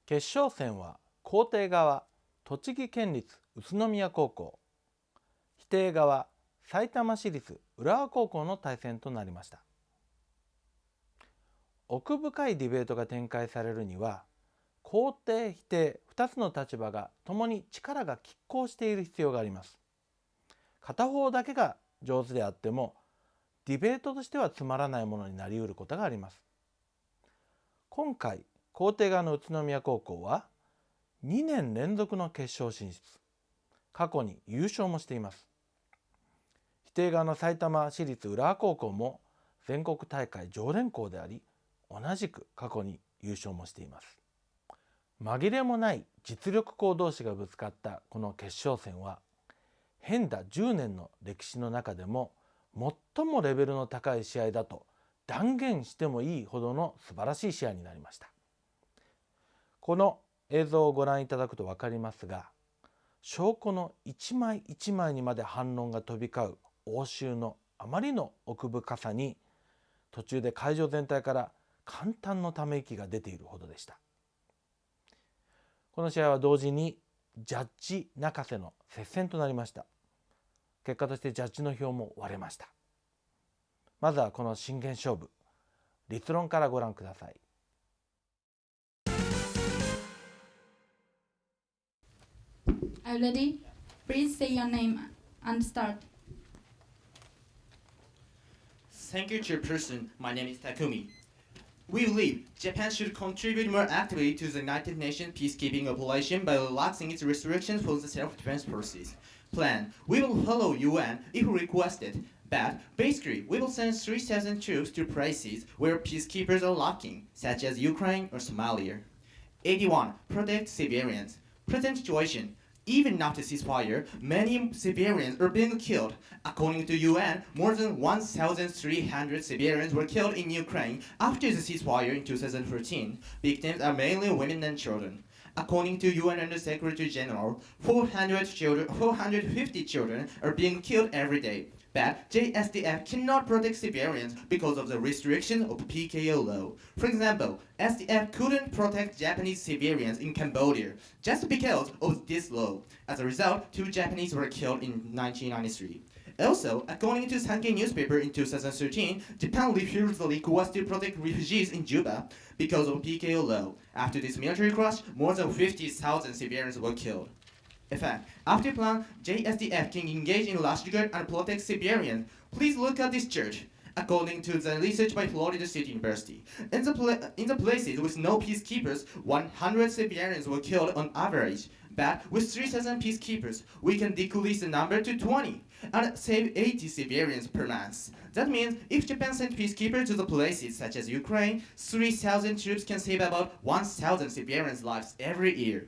決勝戦は肯定側栃木県立宇都宮高校、否定側埼玉市立浦和高校の対戦となりました。奥深いディベートが展開されるには、肯定否定2つの立場がともに力が拮抗している必要があります。片方だけが上手であってもディベートとしてはつまらないものになりうることがあります。今回肯定側の宇都宮高校は2年連続の決勝進出、過去に優勝もしています。否定側の埼玉市立浦和高校も全国大会常連校であり、同じく過去に優勝もしています。紛れもない実力校同士がぶつかったこの決勝戦は、変打10年の歴史の中でも最もレベルの高い試合だと断言してもいいほどの素晴らしい試合になりました。この映像をご覧いただくと分かりますが、証拠の一枚一枚にまで反論が飛び交う応酬のあまりの奥深さに、途中で会場全体から感嘆のため息が出ているほどでした。この試合は同時にジャッジ泣かせの接戦となりました。結果としてジャッジの票も割れました。まずはこの真剣勝負、立論からご覧ください。Are you ready? Please say your name and start. Thank you, Chairperson. My name is Takumi. We believe Japan should contribute more actively to the United Nations peacekeeping operation by relaxing its restrictions for the self-defense forces. Plan. We will follow UN if requested, but basically we will send 3,000 troops to places where peacekeepers are lacking, such as Ukraine or Somalia. 81. Protect civilians. Present situation. Even after ceasefire, many civilians are being killed. According to UN, more than 1,300 civilians were killed in Ukraine after the ceasefire in 2013. Victims are mainly women and children. According to UN Under-Secretary General, 450 children are being killed every day. But JSDF cannot protect civilians because of the restriction of PKO law. For example, SDF couldn't protect Japanese civilians in Cambodia just because of this law. As a result, 2 Japanese were killed in 1993. Also, according to Sankei newspaper in 2013, Japan refused the request to protect refugees in Juba because of PKO law. After this military crash, more than 50,000 civilians were killed. In fact, after plan, JSDF can engage in Rash guard and protect civilians. Please look at this church. According to the research by Florida State University, in the places with no peacekeepers, 100 civilians were killed on average. But with 3,000 peacekeepers, we can decrease the number to 20 and save 80 civilians per month. That means if Japan sent peacekeepers to the places such as Ukraine, 3,000 troops can save about 1,000 civilians' lives every year.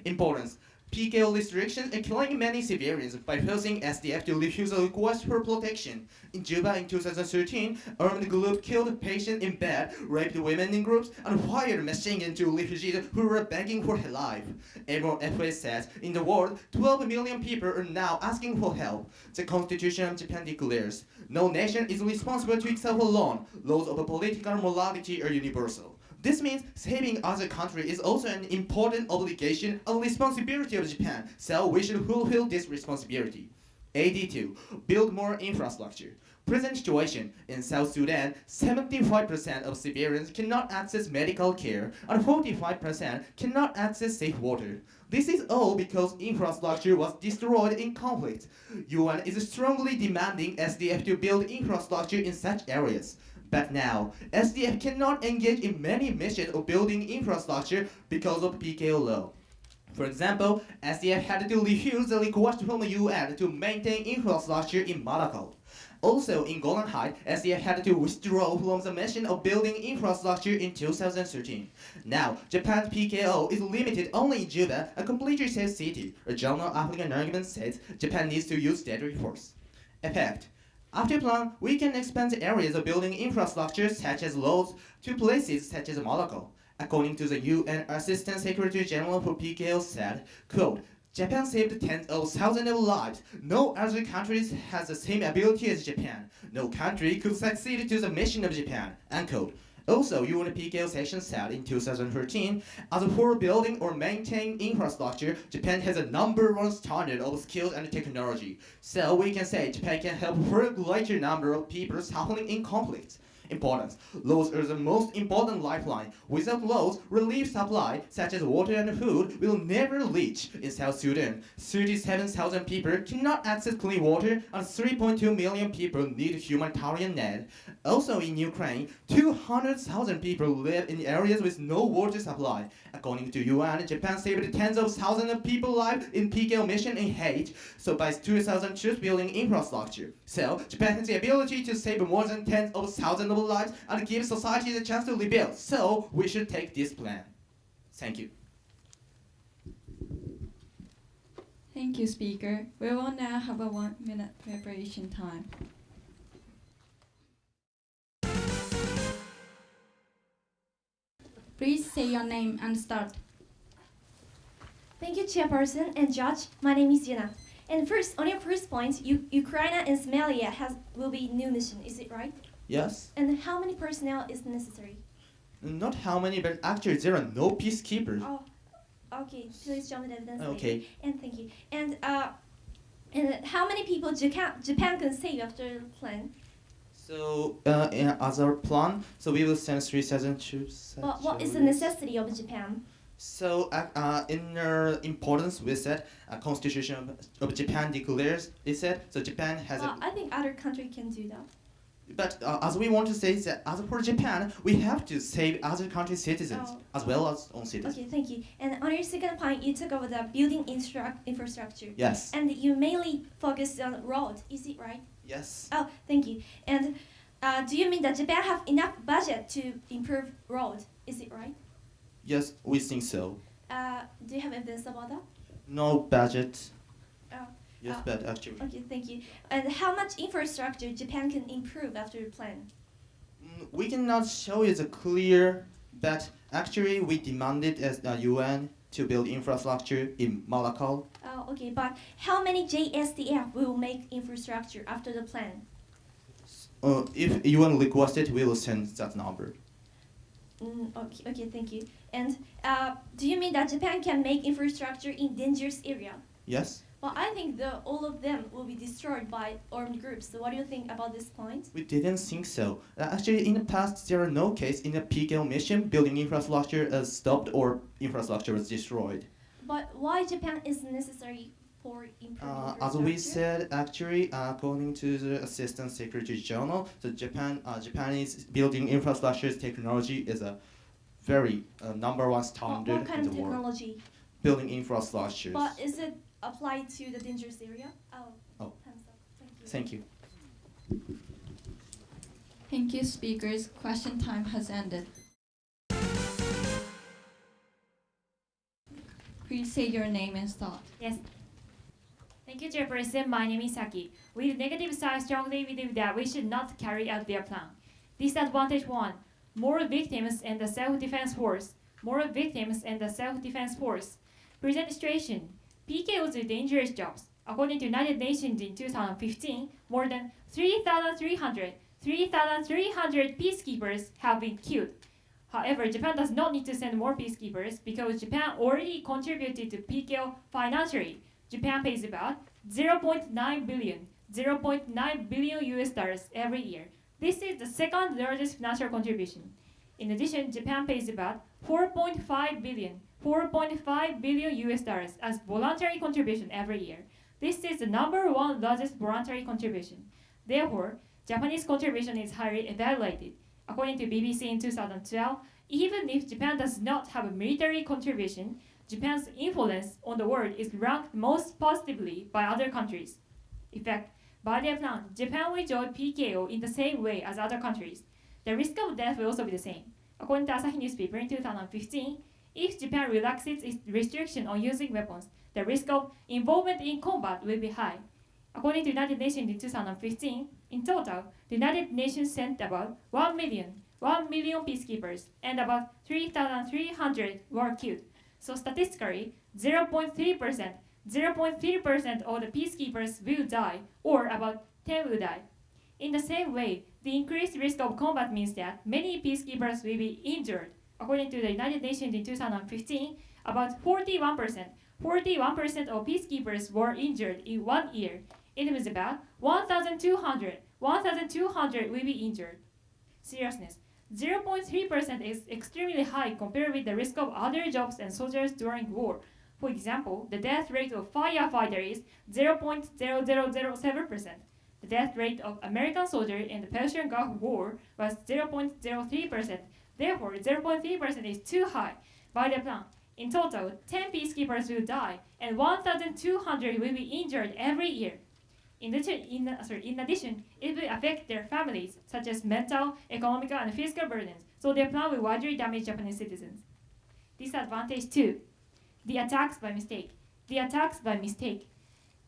Importance. PKO restrictions are killing many civilians by forcing SDF to refuse a request for protection. In Juba in 2013, armed group killed patients in bed, raped women in groups, and fired machine guns to refugees who were begging for their life. MOFA says, in the world, 12 million people are now asking for help. The Constitution of Japan declares, no nation is responsible to itself alone. Laws of political morality are universal. This means saving other countries is also an important obligation and responsibility of Japan, so we should fulfill this responsibility. 82. Build more infrastructure. Present situation in South Sudan, 75% of civilians cannot access medical care and 45% cannot access safe water. This is all because infrastructure was destroyed in conflict. UN is strongly demanding SDF to build infrastructure in such areas. But now, SDF cannot engage in many missions of building infrastructure because of PKO law. For example, SDF had to refuse the request from the UN to maintain infrastructure in Malacca. Also, in Golan Heights, SDF had to withdraw from the mission of building infrastructure in 2013. Now, Japan's PKO is limited only in Juba, a completely safe city. A journal African argument says Japan needs to use deadly force. Effect. After plan, we can expand the areas of building infrastructure such as roads to places such as Morocco. According to the UN Assistant Secretary General for PKO said, quote, Japan saved tens of thousands of lives. No other country has the same ability as Japan. No country could succeed to the mission of Japan, unquote. Also, UN PKO section said in 2013, as for building or maintaining infrastructure, Japan has a #1 standard of skills and technology. So we can say Japan can help for a greater number of people suffering in conflicts. Importance. Laws are the most important lifeline. Without laws, relief supply, such as water and food, will never reach. In South Sudan, 37,000 people cannot access clean water and 3.2 million people need humanitarian aid. Also in Ukraine, 200,000 people live in areas with no water supply. According to UN, Japan saved tens of thousands of people's lives in PKO mission in Haiti, so by 2002 building infrastructure. So, Japan has the ability to save more than tens of thousands of lives and give society the chance to rebuild. So, we should take this plan. Thank you. Thank you, speaker. We will now have a 1-minute preparation time. Please say your name and start. Thank you, Chairperson and Judge. My name is Jenna. And first, on your first point, Ukraine and Somalia will be new mission. Is it right? Yes? And how many personnel is necessary? Not how many, but actually there are no peacekeepers. Oh, okay. Please show me the evidence. Okay. Later. And thank you. And how many people Japan can save after the plan? So, as our plan, so we will send 3,000 troops. Well, what is the necessity of Japan? So, in our importance, we said, Constitution of Japan declares, it said, so Japan has I think other country can do that. But as we want to say that, as for Japan, we have to save other countries' citizens as well as own citizens. Okay, thank you. And on your second point, you took over the building infrastructure. Yes. And you mainly focused on road. Is it right? Yes. Oh, thank you. And do you mean that Japan have enough budget to improve road? Is it right? Yes, we think so. Do you have evidence about that? No budget. Oh. Yes, but actually. Okay, thank you. And how much infrastructure Japan can improve after the plan? We cannot show you the clear, but actually we demanded as the UN to build infrastructure in Malakal. Oh, okay, but how many JSDF will make infrastructure after the plan? If UN requested, we will send that number. Okay, thank you. And do you mean that Japan can make infrastructure in dangerous area? Yes. Well, I think all of them will be destroyed by armed groups. So what do you think about this point? We didn't think so. Actually, in the past, there are no case in the PKO mission building infrastructure is stopped or infrastructure was destroyed. But why Japan is necessary for improving infrastructure? As we said, actually, according to the Assistant Secretary General, the Japanese building infrastructure technology is a very #1 standard what kind in of the world. technology? Building infrastructures. But is it applied to the dangerous area? Oh. Hands up. Thank you. Thank you. Thank you, speakers. Question time has ended. Please say your name and start. Yes. Thank you, Chairperson. My name is Saki. With negative side, strongly believe that we should not carry out their plan. Disadvantage 1. More victims and the self-defense force. More victims and the self-defense force. Present situation. PKOs are dangerous jobs. According to United Nations in 2015, more than 3,300 peacekeepers have been killed. However, Japan does not need to send more peacekeepers because Japan already contributed to PKO financially. Japan pays about 0.9 billion US dollars every year. This is the second largest financial contribution. In addition, Japan pays about 4.5 billion US dollars as voluntary contribution every year. This is the #1 largest voluntary contribution. Therefore, Japanese contribution is highly evaluated. According to BBC in 2012, even if Japan does not have a military contribution, Japan's influence on the world is ranked most positively by other countries. In fact, by their plan, Japan will join PKO in the same way as other countries. The risk of death will also be the same. According to Asahi newspaper in 2015, if Japan relaxes its restriction on using weapons, the risk of involvement in combat will be high. According to United Nations in 2015, in total, the United Nations sent about 1 million peacekeepers, and about 3,300 were killed. So statistically, 0.3% of the peacekeepers will die, or about 10 will die. In the same way, the increased risk of combat means that many peacekeepers will be injured. According to the United Nations in 2015, about 41% of peacekeepers were injured in 1 year. It means about 1,200 will be injured. Seriousness. 0.3% is extremely high compared with the risk of other jobs and soldiers during war. For example, the death rate of firefighter is 0.0007%. The death rate of American soldiers in the Persian Gulf War was 0.03%. Therefore, 0.3% is too high. By the plan, in total, 10 peacekeepers will die and 1,200 will be injured every year. In addition, it will affect their families, such as mental, economical, and physical burdens, so their plan will widely damage Japanese citizens. Disadvantage 2. The attacks by mistake.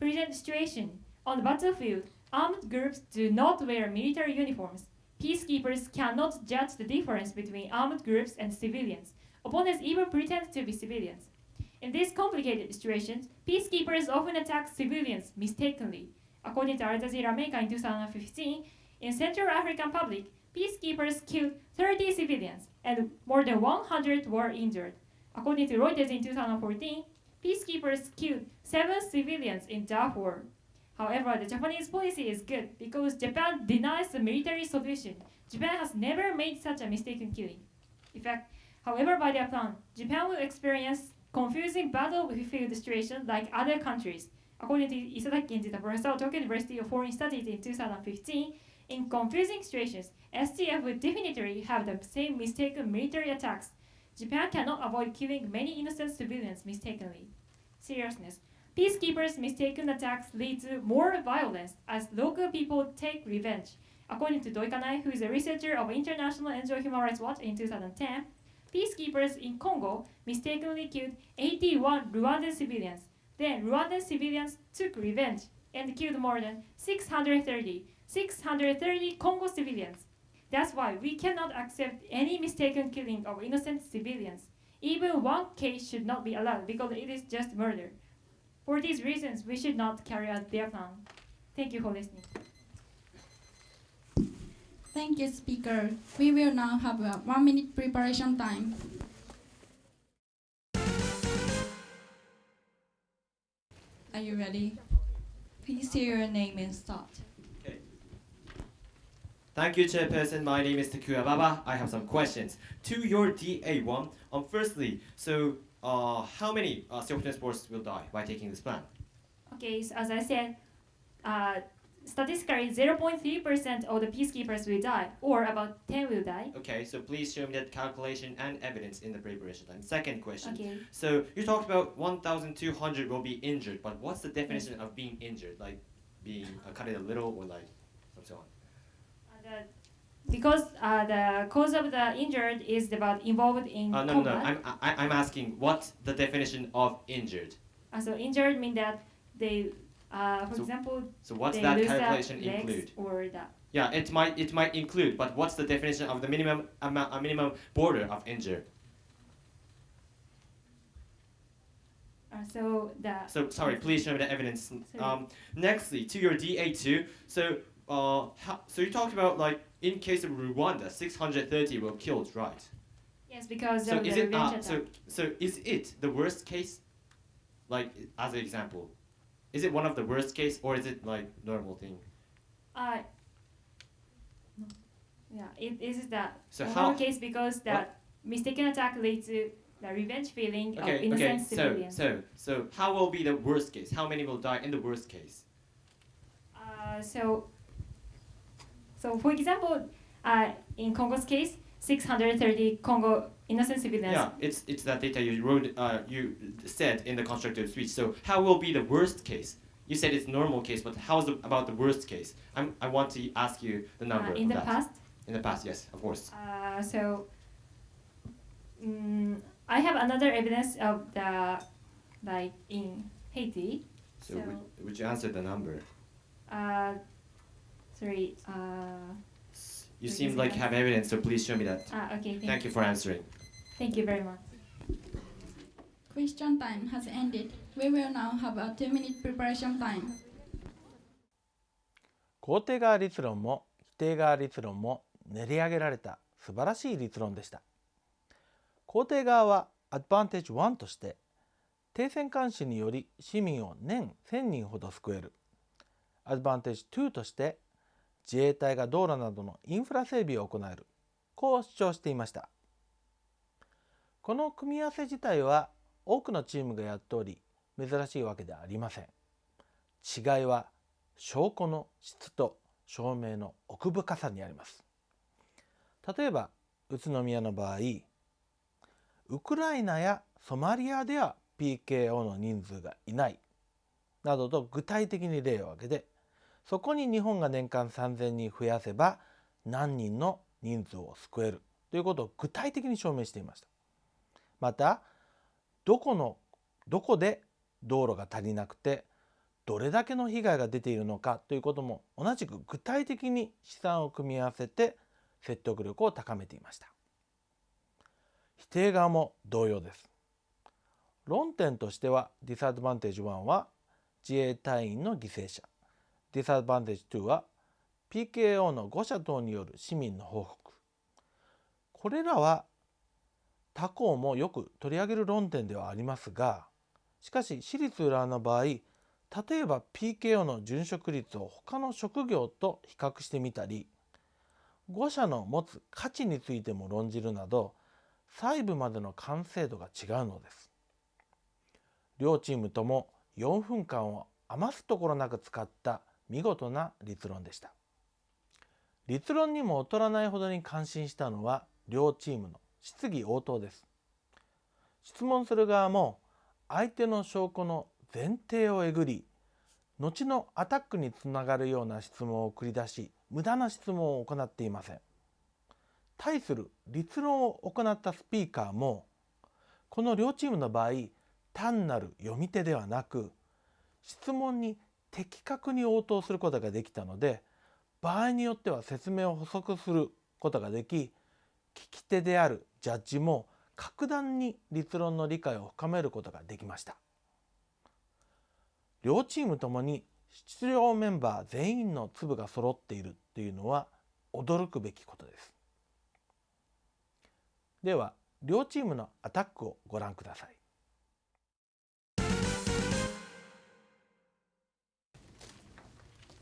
Present situation. On the battlefield, armed groups do not wear military uniforms. Peacekeepers cannot judge the difference between armed groups and civilians. Opponents even pretend to be civilians. In these complicated situations, peacekeepers often attack civilians mistakenly. According to Al Jazeera America in 2015, in Central African Republic, peacekeepers killed 30 civilians and more than 100 were injured. According to Reuters in 2014, peacekeepers killed 7 civilians in Darfur. However, the Japanese policy is good because Japan denies the military solution. Japan has never made such a mistaken killing. In fact, however, by their plan, Japan will experience confusing battlefield situations like other countries. According to Isadaki Kenji, the professor of Tokyo University of Foreign Studies in 2015, in confusing situations, SDF will definitely have the same mistaken military attacks. Japan cannot avoid killing many innocent civilians mistakenly. Seriousness. Peacekeepers' mistaken attacks lead to more violence as local people take revenge. According to Doi Kanai, who is a researcher of International NGO Human Rights Watch in 2010, peacekeepers in Congo mistakenly killed 81 Rwandan civilians. Then Rwandan civilians took revenge and killed more than 630 Congo civilians. That's why we cannot accept any mistaken killing of innocent civilians. Even one case should not be allowed because it is just murder. For these reasons, we should not carry out their plan. Thank you for listening. Thank you, speaker. We will now have a 1-minute preparation time. Are you ready? Please say your name and start. Okay. Thank you, Chairperson. My name is Takuya Baba. I have some questions. To your DA1, firstly, so how many self-defense forces will die by taking this plan? Okay, so as I said, statistically 0.3% of the peacekeepers will die, or about 10 will die. Okay, so please show me that calculation and evidence in the preparation time. Second question. Okay. So you talked about 1,200 will be injured, but what's the definition of being injured? Like being cut it a little or like so on? Because the cause of the injured is about involved in combat. No. I'm asking what's the definition of injured? So injured means that they, for example, so what's they that lose calculation the legs include? or that. Yeah, it might include, but what's the definition of the minimum minimum border of injured? So sorry, please show me the evidence. Nextly, to your DA2, so you talked about like in case of Rwanda, 630 were killed, right? Yes, because So of the is it revenge attack. so is it the worst case? Like as an example, is it one of the worst case or is it like normal thing? Yeah, it is that So normal case because that mistaken attack leads to the revenge feeling of innocent civilians. So how will be the worst case? How many will die in the worst case? So for example, in Congo's case, 630 Congo innocent civilians. Yeah, it's that data you wrote. You said in the constructive speech. So how will be the worst case? You said it's normal case, but how's about the worst case? I want to ask you the number. In the that. past. In the past, yes, of course. I have another evidence of the like in Haiti. So would you answer the number? Sorry. You seem like you have evidence, so please show me that. Okay. Thank you for answering. Thank you very much. Question time has ended. We will now have a 2-minute preparation time. 肯定側立論も否定側立論も練り上げられた素晴らしい立論でした。肯定側はアドバンテージ1として停戦監視により市民を年1000人ほど救える。アドバンテージ2として自衛隊が道路などのインフラ整備を行える。こう主張していました。この組み合わせ自体は多くのチームがやっており珍しいわけではありません。違いは証拠の質と証明の奥深さにあります。例えば宇都宮の場合、ウクライナやソマリアでは PKO の人数がいないなどと具体的に例を挙げて、そこに日本が年間3000人増やせば何人の人数を救えるということを具体的に証明していました。またどこで道路が足りなくてどれだけの被害が出ているのかということも同じく具体的に試算を組み合わせて説得力を高めていました。否定側も同様です。論点としてはディスアドバンテージ1は自衛隊員の犠牲者、ディスアドバンテージ2は PKO の誤射等による市民の報復。これらは他校もよく取り上げる論点ではありますが、しかし私立浦和の場合、例えば PKO の殉職率を他の職業と比較してみたり、誤射の持つ価値についても論じるなど、細部までの完成度が違うのです。両チームとも4分間を余すところなく使った見事な立論でした。立論にも劣らないほどに感心したのは両チームの質疑応答です。質問する側も相手の証拠の前提をえぐり、後のアタックにつながるような質問を繰り出し、無駄な質問を行っていません。対する立論を行ったスピーカーも、この両チームの場合、単なる読み手ではなく、質問に的確に応答することができたので、場合によっては説明を補足することができ、聞き手であるジャッジも格段に立論の理解を深めることができました。両チームともに出場メンバー全員の粒が揃っているというのは驚くべきことです。では両チームのアタックをご覧ください。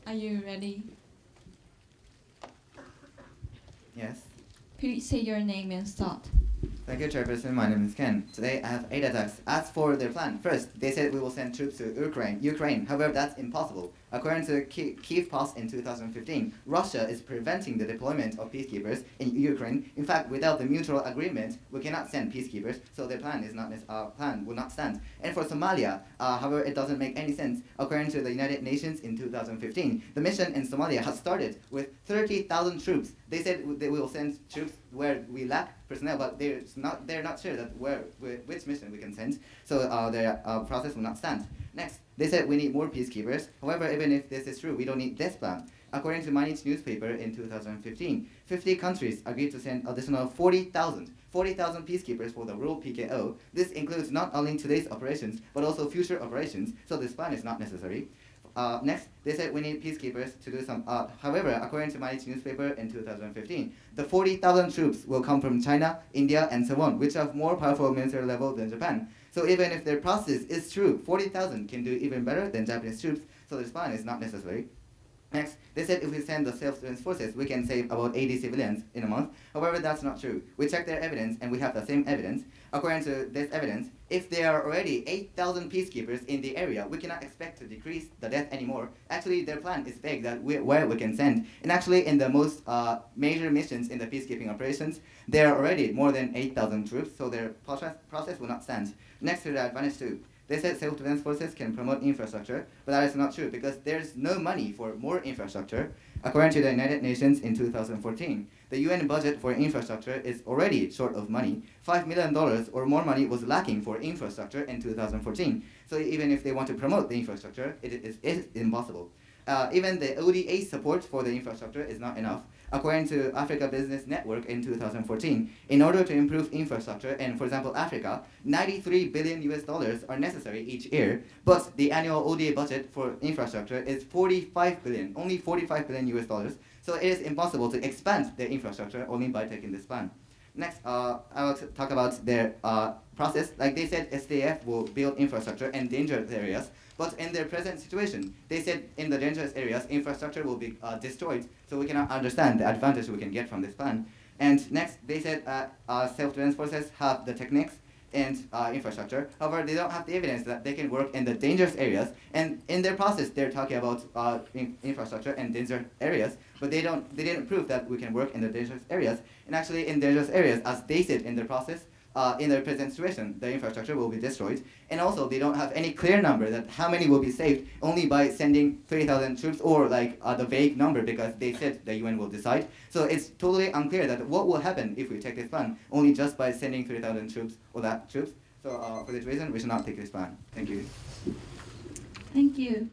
Are you ready? Yes. Please say your name and start. Thank you, Chairperson. My name is Ken. Today I have 8 attacks. As for their plan, first, they said we will send troops to Ukraine. However, that's impossible. According to Kyiv Post in 2015, Russia is preventing the deployment of peacekeepers in Ukraine. In fact, without the mutual agreement, we cannot send peacekeepers, so their plan will not stand. And for Somalia, however, it doesn't make any sense. According to the United Nations in 2015, the mission in Somalia has started with 30,000 troops. They said they will send troops where we lack personnel, but they're not sure that which mission we can send, so their process will not stand. Next, they said we need more peacekeepers. However, even if this is true, we don't need this plan. According to Mainich newspaper in 2015, 50 countries agreed to send additional 40,000 peacekeepers for the rural PKO. This includes not only today's operations, but also future operations, so this plan is not necessary. Next, they said we need peacekeepers to do some. However, according to Mainich newspaper in 2015, the 40,000 troops will come from China, India, and so on, which have more powerful military level than Japan. So even if their process is true, 40,000 can do even better than Japanese troops, so this plan is not necessary. Next, they said if we send the self-defense forces, we can save about 80 civilians in a month. However, that's not true. We checked their evidence, and we have the same evidence. According to this evidence, if there are already 8,000 peacekeepers in the area, we cannot expect to decrease the death anymore. Actually, their plan is vague that where we can send. And actually, in the most major missions in the peacekeeping operations, there are already more than 8,000 troops, so their process will not stand. Next to the advantage 2. They said self-defense forces can promote infrastructure, but that is not true because there's no money for more infrastructure. According to the United Nations in 2014, the UN budget for infrastructure is already short of money. $5 million or more money was lacking for infrastructure in 2014. So even if they want to promote the infrastructure, it is impossible. Even the ODA support for the infrastructure is not enough. according to Africa Business Network in 2014, in order to improve infrastructure in, for example, Africa, $93 billion are necessary each year, but the annual ODA budget for infrastructure is $45 billion, only $45 billion. So it is impossible to expand the infrastructure only by taking this plan. Next, I will talk about their process. Like they said, SDF will build infrastructure in dangerous areas, but in their present situation, they said in the dangerous areas, infrastructure will be destroyed, so we cannot understand the advantage we can get from this plan. And next, they said self-defense forces have the techniques and infrastructure. However, they don't have the evidence that they can work in the dangerous areas. And in their process, they're talking about infrastructure in dangerous areas, but they didn't prove that we can work in the dangerous areas. And actually, in dangerous areas, as they said in their process, in their present situation, the infrastructure will be destroyed. And also, they don't have any clear number that how many will be saved only by sending 3,000 troops or like the vague number because they said the UN will decide. So it's totally unclear that what will happen if we take this plan only just by sending 3,000 troops or that troops. So for this reason, we should not take this plan. Thank you. Thank you.